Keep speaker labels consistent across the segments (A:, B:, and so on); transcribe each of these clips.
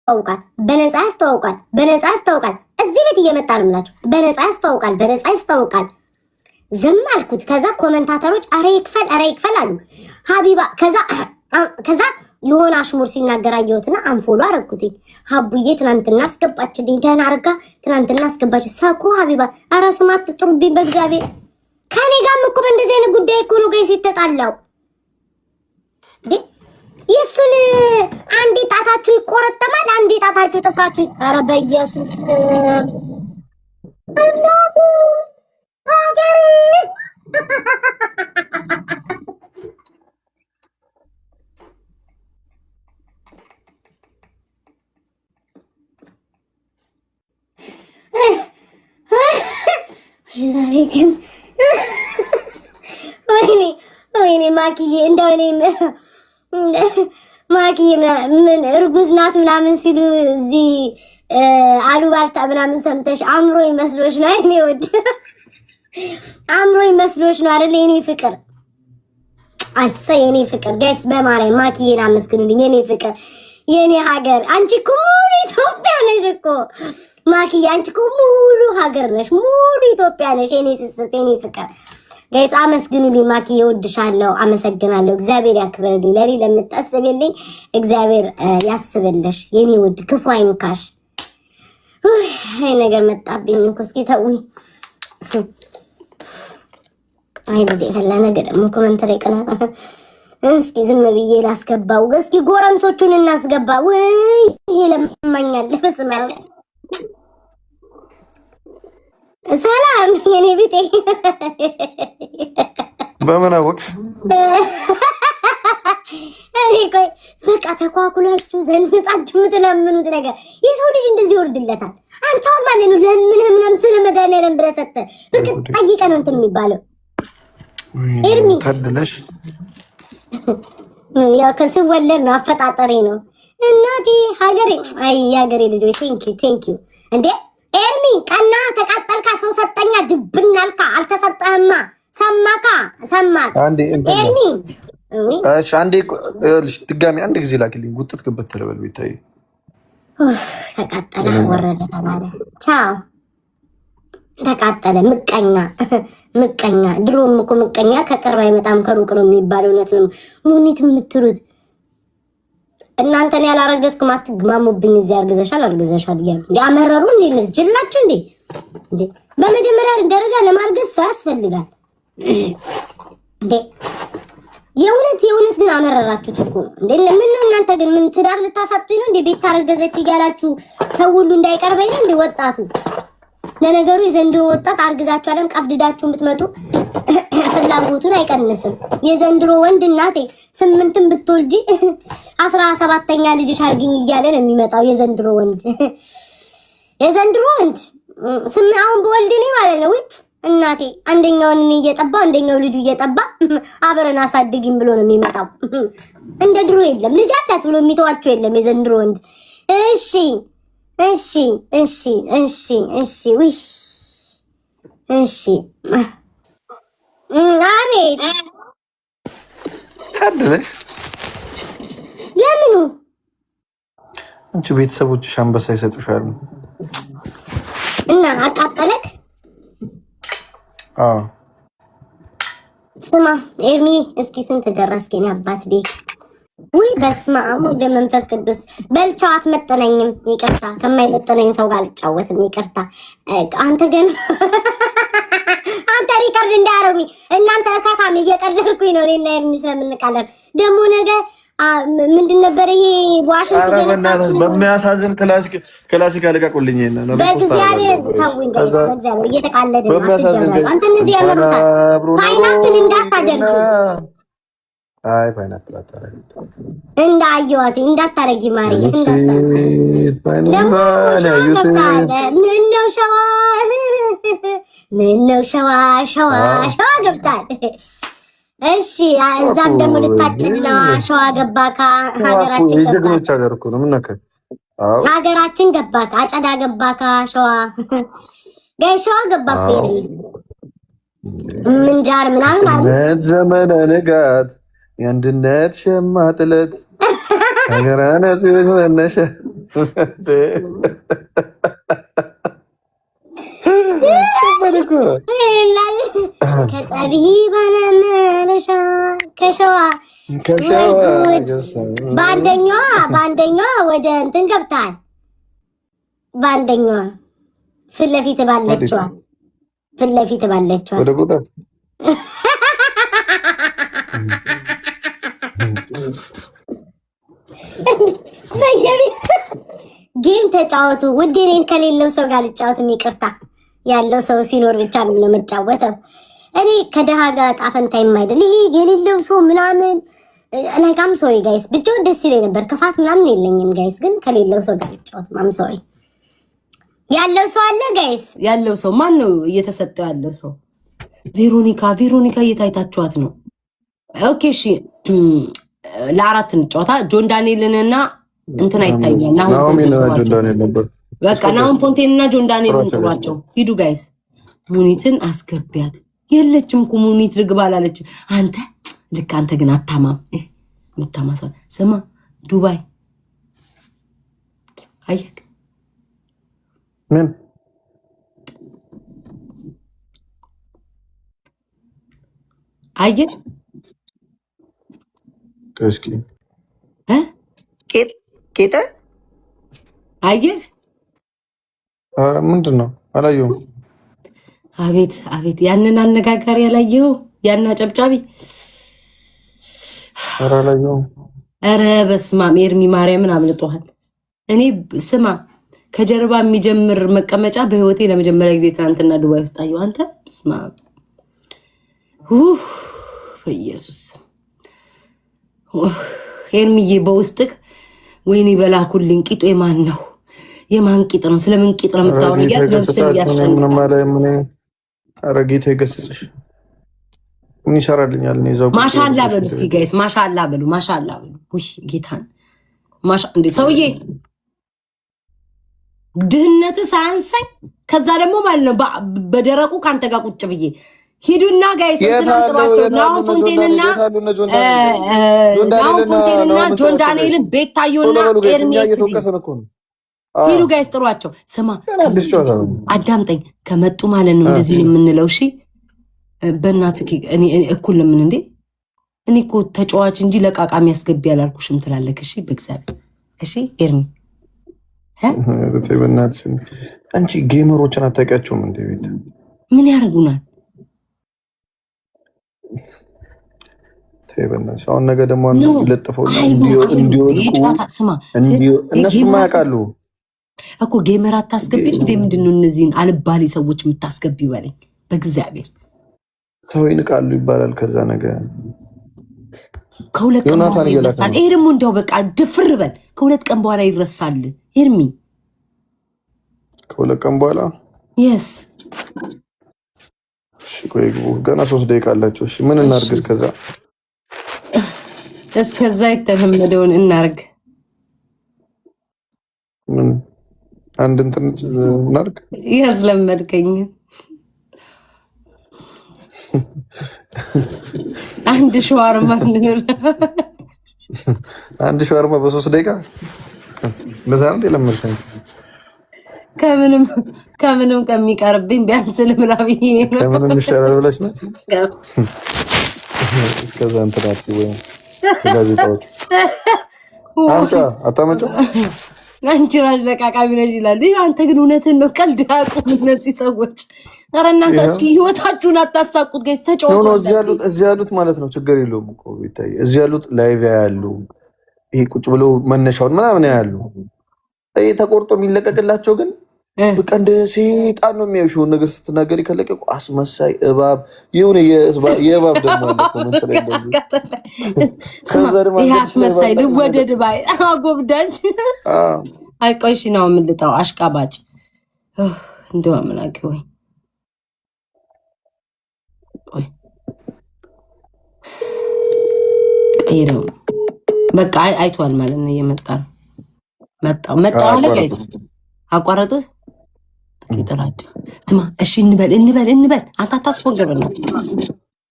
A: ያስተዋውቃል፣ በነፃ ያስተዋውቃል፣ በነፃ ያስተዋውቃል። እዚህ ቤት እየመጣ ነው የምላችሁ። በነፃ ያስተዋውቃል፣ በነፃ ያስተዋውቃል። ዝም አልኩት። ከዛ ኮመንታተሮች አረ ይክፈል አሉ። ሀቢባ ከዛ የሆነ አሽሙር ሲናገር አየሁትና አንፎሎ አረኩት። ሀቡዬ ትናንትና አስገባችልኝ፣ ደህና አርጋ ትናንትና አስገባች። ሰክሩ ሀቢባ አረ ስማት ጥሩብኝ በእግዚአብሔር። ከኔ ጋርም እኮ በእንደዚህ አይነት ጉዳይ እኮ ነው ጋይስ የተጣላው። የሱን አንዴ ጣታችሁ ይቆረጠማል፣ አንዴ ጣታችሁ ጥፍራችሁ። አረ በኢየሱስ ዛሬ ግን ወይኔ ማኪዬ እንደው እኔ ማኪዬ ምን እርጉዝ ናት ምናምን ሲሉ እዚህ አሉባልታ ምናምን ሰምተሽ አምሮ ይመስሎሽ ነው? እኔ ወድ አምሮ ይመስሎሽ ነው አይደል? የኔ ፍቅር አሰ የኔ ፍቅር ጋይስ በማርያም ማኪዬን አመስግኑልኝ። የኔ ፍቅር የኔ ሀገር አንቺ እኮ ሙሉ ኢትዮጵያ ነሽ እኮ ማኪዬ፣ አንቺ እኮ ሙሉ ሀገር ነሽ፣ ሙሉ ኢትዮጵያ ነሽ። የኔ ስስት የኔ ፍቅር ጋይስ አመስግኑልኝ። ማኪዬ እወድሻለሁ፣ አመሰግናለሁ። እግዚአብሔር ያክብርልኝ። ለኔ ለምታስብልኝ እግዚአብሔር ያስብልሽ የኔ ውድ፣ ክፉ አይንካሽ። አይ ነገር መጣብኝ እኮ እስኪ ተውኝ። አይ ወዴ ፈላ ነገር ደግሞ ኮሜንት ላይ ቀና እስኪ ዝም ብዬ ላስገባው። እስኪ ጎረምሶቹን እናስገባ። ወይ ይሄ ለማኛል ለስማል። ሰላም የኔ ቤቴ
B: በምን አወቅሽ?
A: እኔ ቆይ በቃ ተኳኩላችሁ ዘንጣችሁ የምትለምኑት ነገር የሰው ልጅ እንደዚህ ይወርድለታል። አንተው ማለት ነው ለምንም ስለ መድኃኒዓለም ብለህ ሰጠህ በቃ ጠይቀህ ነው እንትን የሚባለው። ኤርሚ
B: ታድለሽ
A: ያው ከስወለድ ነው አፈጣጠሬ ነው እናቴ ሀገሬ። አይ የሀገሬ ልጆች ቴንክ ዩ እንዴ ኤርሚ ቀና ተቃጠልካ ሰው ሰጠኛ ድብናልካ አልተሰጠህማ። ሰማካ ሰማክ
B: አንዴ
A: ኤርሚ
B: እሺ አንዴ ልሽ ድጋሚ አንድ ጊዜ ላኪልኝ። ጉጥት ግበት ተለበል ቤታይ
A: ተቃጠለ ወረደ ተባለ። ቻው ተቃጠለ። ምቀኛ ድሮም እኮ ምቀኛ ከቅርብ አይመጣም ከሩቅ ነው የሚባለው እውነት ነው። ሙኒት የምትሉት እናንተን ያላረገዝኩም አትግማሙብኝ። እዚህ አርግዘሻል እያሉ ያመረሩ እንዴ ጅላችሁ እንዴ? በመጀመሪያ ደረጃ ለማርገዝ ሰው ያስፈልጋል እንዴ? የእውነት ግን አመረራችሁት እኮ እንዴ? ምን ነው እናንተ ግን ምን ትዳር ልታሳጡኝ ነው እንዴ? ቤት ታረገዘች እያላችሁ ሰው ሁሉ እንዳይቀርበኝ ነው እንዴ? ወጣቱ ለነገሩ የዘንድሮ ወጣት አርግዛችሁ አለም ቀፍድዳችሁ የምትመጡ ፍላጎቱን አይቀንስም። የዘንድሮ ወንድ እናቴ 8ም ብትወልጂ 17ኛ ልጅሽ አርግኝ እያለ ነው የሚመጣው። የዘንድሮ ወንድ አሁን በወልድ እኔ ማለት ነው እናቴ አንደኛውን እኔ እየጠባ አንደኛው ልጁ እየጠባ አብረን አሳድጊም ብሎ ነው የሚመጣው። እንደ ድሮ የለም ልጅ አላት ብሎ የሚተዋቸው የለም የዘንድሮ ወንድ። እሺ ውይ አቤት
B: ታድለሽ።
A: ለምኑ
B: አንቺ ቤተሰቦችሽ አንበሳ ይሰጡሻል
A: እና አቃጠለክ?
B: አዎ
A: ስማ ኤርሚ እስኪ ስንት ደረስከኝ? አባት ዴክ ውይ በስመ አብ ወወልድ ወመንፈስ ቅዱስ። በልቻው አትመጥነኝም። ይቅርታ ከማይመጥነኝ ሰው ጋር አልጫወትም። ይቅርታ አንተ ግን አንተ ሪከርድ እንዳያረጉኝ እናንተ ካካም እየቀለድኩኝ ነው። እኔና ኤርሚ ስለምንቃለር ደግሞ ነገ ምንድን ነበር ይሄ ዋሽንግተን
B: በሚያሳዝን ክላሲክ አለቃቁልኝ ነው።
A: በእግዚአብሔር ታውኝ በእግዚአብሔር እየተቃለደ ነው። አንተ እነዚህ ያመሩታል ፓይናፕል እንዳታደርጉ።
B: አይ ፓይናፕል አታረጊ
A: እንዳየዋት እንዳታረጊ ማሪ ምነው ሸዋ ገብታል። እሺ እዛም ደግሞ ልታጭድ ነው። ሸዋ ገባካ ሀገራችን ገባካ አጨዳ ገባካ ሸዋ ሸዋ ገባካ ምንጃር ምናምን
B: ዘመነ ንጋት የአንድነት ሸማ ጥለት ሀገራነት መነሻ
A: ከጸቢህ ባነነሻ ከሸዋ በአንደኛዋ ወደ እንትን ገብተሃል። በአንደኛዋ ፊት ለፊት ባለችዋ
B: ወደ ጎዳ
A: ጌም ተጫወቱ ውዴ። እኔን ከሌለው ሰው ጋር ልጫወትም ይቅርታ ያለው ሰው ሲኖር ብቻ ምን ነው የምጫወተው? እኔ ከደሃ ጋር ጣፈንታ የማይደል ይሄ የሌለው ሰው ምናምን ነጋም ሶሪ ጋይስ ብቻው ደስ ይለኝ ነበር። ክፋት ምናምን የለኝም ጋይስ፣ ግን ከሌለው ሰው ጋር ልጫወት ማም ሶሪ። ያለው ሰው አለ ጋይስ።
C: ያለው ሰው ማን ነው እየተሰጠው? ያለው ሰው ቬሮኒካ እየታይታችኋት ነው። ኦኬ እሺ፣ ለአራት እንጫወታ። ጆን ዳንኤልንና እንትና ይታያል። በቃ ናሁን ፎንቴንና ጆን ዳንኤልን ጥሯቸው። ሂዱ ጋይስ። ሙኒትን አስገቢያት። የለችም እኮ ሙኒት ርግብ አላለች። አንተ ልክ አንተ ግን አታማም ምታማሳ። ስማ ዱባይ አየህ
B: ምን
C: አየህ
B: እስኪ
C: ቄጠ አየህ
B: ምንድን ነው? አላየሁም።
C: አቤት ያንን አነጋጋሪ ያላየኸው? ያን አጨብጫቢ
B: አላየሁም።
C: ኧረ በስመ አብ ኤርሚ ማርያምን አምልጦሃል። እኔ ስማ ከጀርባ የሚጀምር መቀመጫ በህይወቴ ለመጀመሪያ ጊዜ ትናንትና ዱባይ ውስጥ አየሁ። አንተ ስማ በኢየሱስ ኤርሚዬ በውስጥህ ወይኔ በላኩልኝ። ቂጡ የማን ነው? የማን ቂጥ ነው? ስለምን ቂጥ ነው የምታወራው? ነፍስን ያስጨንቃል።
B: ኧረ ጌታ ይገስጽሽ። ምን ይሰራልኛል?
C: ማሻላ በሉ እስኪ ጋይስ፣ ማሻላ በሉ። ውይ ጌታን እንዴ ሰውዬ ድህነት ሳያንሰኝ ከዛ ደግሞ ማለት ነው በደረቁ ካንተ ጋር ቁጭ ብዬ ሂዱና ጋይስ እንትናጥሯቸው ናሁን ፎንቴንና ጆን ዳንኤልን ቤታዮና ኤርሜት ሂዱ ጋይስ ጥሯቸው። ስማ አዳምጠኝ፣ ከመጡ ማለት ነው እንደዚህ የምንለው። እሺ በእናትህ እኩል ለምን እንዴ? እኔ እኮ ተጫዋች እንጂ ለቃቃሚ ያስገቢ ያላልኩሽም ትላለህ። እሺ በእግዚአብሔር እሺ ኤርሚ
B: በእናትሽ አንቺ ጌመሮችን አታውቂያቸውም እንዴ? ቤት
C: ምን ያደርጉናል?
B: አሁን ነገ ደግሞ ለጥፈው እነሱማ ያውቃሉ
C: እኮ ጌመር አታስገቢ እንዴ? ምንድነው እነዚህን አልባሌ ሰዎች የምታስገቢ? በለኝ በእግዚአብሔር።
B: ሰው ይንቃሉ ይባላል። ከዛ ነገ
C: ከሁለት ቀን በኋላ ይረሳል። ይሄ ደግሞ እንዲያው በቃ ድፍር በል። ከሁለት ቀን በኋላ ይረሳል። ኤርሚ
B: ከሁለት ቀን በኋላ
C: የስ
B: ቆይ ገና 3 ደቂቃ አላቸው። እሺ ምን እናርግ?
C: እስከዛ የተለመደውን እናርግ።
B: ምን አንድ እንትን እናርግ?
C: ያስለመድከኝ አንድ ሸዋርማ ንር
B: አንድ ሸዋርማ በ3 ደቂቃ ለዛ ነው የለመድከኝ። ከምንም ከሚቀርብኝ ቢያንስ ልብላቢ ነው። ከምንም ይሻላል ብለሽ ነው። እስከዛ እንትናት ወይ ጋዜጣዎች አንቺ አታመጪው።
C: አንቺ ራስ ለቃቃሚ ነሽ ይላል። አንተ ግን እውነትን ነው። ቀልድ ያቁም እነዚህ ሰዎች። ኧረ እናንተ እስኪ ህይወታችሁን አታሳቁት ጋይስ። ተጫወቱ
B: ነው እዚህ ያሉት ማለት ነው። ችግር የለውም እኮ ይታይ። እዚህ ያሉት ላይቭ ያሉ ይሄ ቁጭ ብለው መነሻውን ምናምን ያሉ ይሄ ተቆርጦ የሚለቀቅላቸው ግን በቃ እንደ ሴጣን ነው የሚያዩሽ። ነገር ስትናገሪ ከለቀቁ አስመሳይ እባብ የሆነ የእባብ ደግሞ አለ ኮሜንት ላይ እንደዚህ
C: ይሄ አስመሳይ ልወደድ ባይ አጎብዳጅ አይቆይሽ ነው የምልጠው አሽቃባጭ እንደው አምላክ ወይ ቆይ ቀይረው በቃ አይቷል ማለት ነው። እየመጣ ነው መጣው አለ ጋይስ አቋረጡት ይጥላቸው። ስማ እሺ እንበል አንተ አታስፎግር ነው።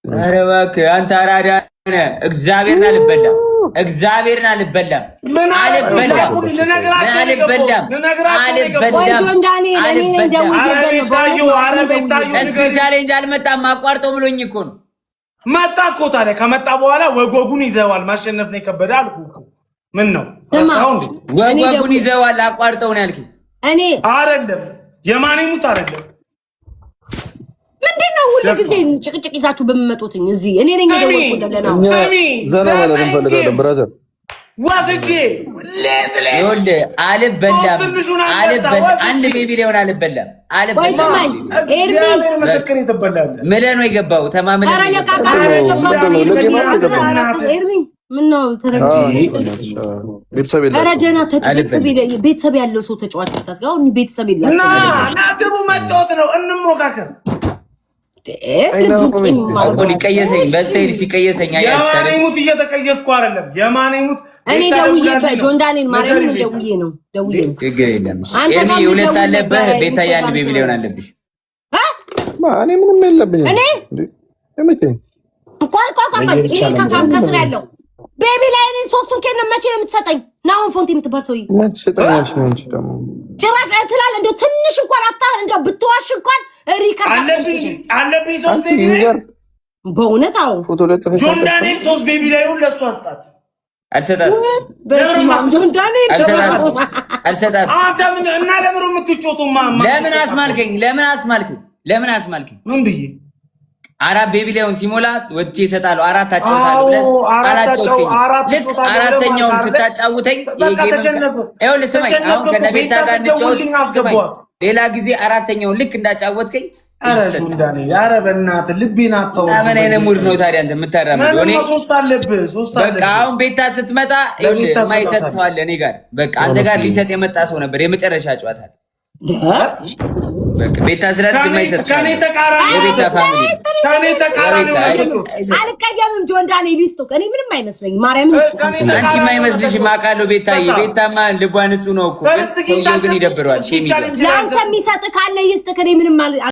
D: ኧረ እባክህ አንተ አራዳ ነህ። እግዚአብሔርን አልበላ እግዚአብሔርን አልበላም። እስኪ ቻሌንጅ አልመጣም አቋርጦ ብሎኝ እኮ ነው።
E: መጣ እኮ ታዲያ ከመጣ በኋላ ወጎጉን ይዘዋል። ማሸነፍ ነው የከበደ አልኩ እኮ። ምን ነው
D: ወጎጉን ይዘዋል አቋርጠው ነው ያልከኝ?
E: እኔ አይደለም የማኔሙት አይደለም።
C: ምንድነው ሁሉ ጊዜ ጭቅጭቅ ይዛችሁ በመመጡትኝ እዚህ እኔ ነኝ ደወልኩልህ።
B: ዘና ማለት እንፈልጋለን ብራዘር።
E: ዋስጄ
D: ይወልደ አልበላም አንድ ቤቢ ሊሆን አልበላም
E: እግዚአብሔር ምስክር ይተበላል።
D: ምለ ነው የገባው ተማምለ
C: ኤርሚ ምን ነው ተረጂ ቤተሰብ ያለው ሰው ተጫዋች ታስጋው እኔ ቤተሰብ ይላል
E: እና ግቡ መጫወት ነው እንሞካከር።
D: ሊቀየሰኝ በስቴል ሲቀየሰኝ
E: የማኔሙት እየተቀየስኩ አይደለም። የማኔሙት
C: እኔ ደውዬ በጆን ዳንኤል ማርያም ደውዬ ነው
D: ችግር የለም። ኤርሚ ሁለት አለብህ ቤታዬ አንድ ቤቢ ሊሆን አለብሽ።
B: እኔ ምንም የለብኝም።
C: እኔ ቆይ ይሄ ከካም ከስራ ያለው ቤቢ ላይ እኔ ሶስቱን ከነ መቼ ነው የምትሰጠኝ? ናሁን ፎንቲ የምትባል ሰውዬ
B: መች ሰጠኛልሽ ነው እንጂ ደግሞ
C: ጭራሽ ትላለህ። እንደው ትንሽ እንኳን አታህል እንደው ብትዋሽ እንኳን ሪከርድ
E: አለብኝ ሶስት ቤቢ ላይ
C: በእውነት አዎ።
B: ፎቶ ለጥፈሽ
E: ጆን ዳንኤል ሶስት ቤቢ ላይ ሁሉ ለሱ አስጣት
D: አልሰጣትም።
C: ጆን ዳንኤል
D: አልሰጣትም።
E: አንተ ምን እና ለምሮ የምትጮተው
D: ለምን አስማልከኝ
E: ምን ብዬ
D: አራት ቤቢ ላይውን ሲሞላ ወጥቼ እሰጣለሁ። አራት አጫውታለሁ ብለን አላጫውተኝ። ልክ አራተኛውን ስታጫውተኝ ይኸውልህ ስማኝ፣ አሁን ከነቤታ ጋር እንጫወት ስማኝ። ሌላ ጊዜ አራተኛውን ልክ እንዳጫወትከኝ
E: ኧረ በእናትህ ልቤን አተው።
D: ምን አይነት ሙድ ነው ታዲያ አንተ የምታራምደው? እኔ
E: ሶስት አለብህ ሶስት አለብህ።
D: በቃ አሁን ቤታ ስትመጣ ይኸውልህ የማይሰጥ ሰው አለ እኔ ጋር። በቃ አንተ ጋር ሊሰጥ የመጣ ሰው ነበር የመጨረሻ ጨዋታ በቃ ቤታ ስላለች የማይሰጥ
E: ከኔ ተቃራኒ
D: የቤታ ፋሚሊ
E: ከኔ ተቃራኒ
C: አልቀየምም። ጆን ዳንኤል ይስጡክ። እኔ ምንም አይመስለኝ ማርያምን ይስጡክ።
D: አንቺ የማይመስልሽ ማቃለው ቤታዬ። ቤታማ ልቧ ንጹህ ነው እኮ ግን ሰውየው ግን ይደብረዋል። ሼሚ
C: ለአንተ የሚሰጥ ካለ ይስጥክ። እኔ ምንም